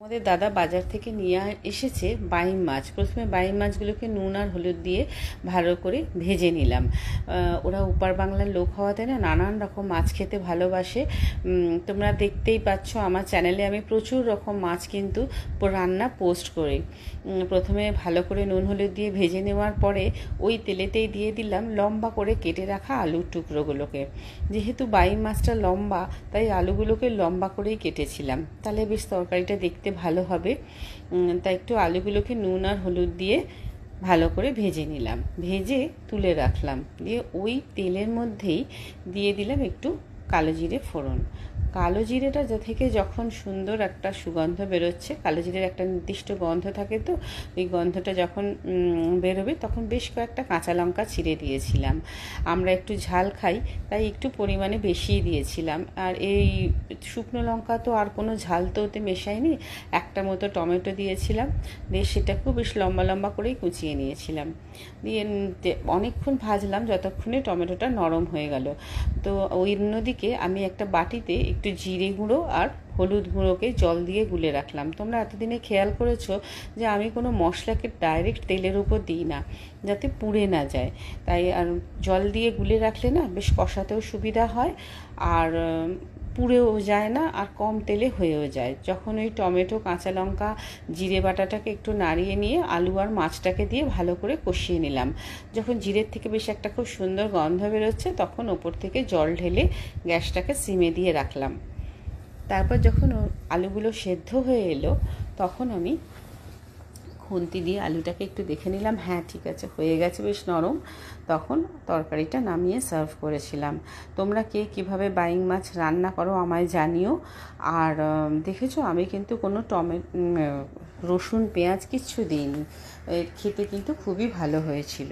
আমাদের দাদা বাজার থেকে নিয়ে এসেছে বাইম মাছ। প্রথমে বাইম মাছগুলোকে নুন আর হলুদ দিয়ে ভালো করে ভেজে নিলাম। ওরা উপার বাংলার লোক হওয়াতে না নানান রকম মাছ খেতে ভালোবাসে। তোমরা দেখতেই পাচ্ছ আমার চ্যানেলে আমি প্রচুর রকম মাছ কিন্তু রান্না পোস্ট করি। প্রথমে ভালো করে নুন হলুদ দিয়ে ভেজে নেওয়ার পরে ওই তেলেতেই দিয়ে দিলাম লম্বা করে কেটে রাখা আলুর টুকরোগুলোকে। যেহেতু বাইম মাছটা লম্বা তাই আলুগুলোকে লম্বা করেই কেটেছিলাম, তাহলে বেশ তরকারিটা দেখতে ভালো হবে। তাই একটু আলুগুলোকে নুন আর হলুদ দিয়ে ভালো করে ভেজে নিলাম, ভেজে তুলে রাখলাম। দিয়ে ওই তেলের মধ্যেই দিয়ে দিলাম একটু কালো জিরে ফোড়ন। কালো জিরেটা থেকে যখন সুন্দর একটা সুগন্ধ বেরোচ্ছে, কালো জিরের একটা নির্দিষ্ট গন্ধ থাকে, তো ওই গন্ধটা যখন বেরোবে তখন বেশ কয়েকটা কাঁচা লঙ্কা ছিঁড়ে দিয়েছিলাম। আমরা একটু ঝাল খাই তাই একটু পরিমাণে বেশিই দিয়েছিলাম। আর এই শুকনো লঙ্কা তো আর কোনো ঝাল তো ওতে মেশাইনি। একটা মতো টমেটো দিয়েছিলাম, দিয়ে সেটাকেও বেশ লম্বা লম্বা করেই কুচিয়ে নিয়েছিলাম। দিয়ে অনেকক্ষণ ভাজলাম যতক্ষণে টমেটোটা নরম হয়ে গেল। তো ওই অন্যদিকে আমি একটা বাটিতে একটু জিরে গুঁড়ো আর হলুদ গুঁড়োকে জল দিয়ে গুলে রাখলাম। তোমরা এতদিনে খেয়াল করেছো যে আমি কোনো মশলাকে ডাইরেক্ট তেলের উপর দিই না, যাতে পুড়ে না যায়। তাই আর জল দিয়ে গুলে রাখলে না বেশ কষাতেও সুবিধা হয়, আর পুড়েও যায় না, আর কম তেলে হয়েও যায়। যখন ওই টমেটো কাঁচা লঙ্কা জিরে বাটাটাকে একটু নাড়িয়ে নিয়ে আলু আর মাছটাকে দিয়ে ভালো করে কষিয়ে নিলাম। যখন জিরের থেকে বেশ একটা খুব সুন্দর গন্ধ বেরোচ্ছে তখন ওপর থেকে জল ঢেলে গ্যাসটাকে সিমে দিয়ে রাখলাম। তারপর যখন আলুগুলো সেদ্ধ হয়ে এলো তখন আমি খুন্তি দিয়ে আলুটাকে একটু দেখে নিলাম, হ্যাঁ ঠিক আছে, হয়ে গেছে, বেশ নরম। তখন তরকারিটা নামিয়ে সার্ভ করেছিলাম। তোমরা কে কীভাবে বাইং মাছ রান্না করো আমায় জানিও। আর দেখেছো আমি কিন্তু কোনো রসুন পেঁয়াজ কিচ্ছু দিইনি। খেতে কিন্তু খুবই ভালো হয়েছিল।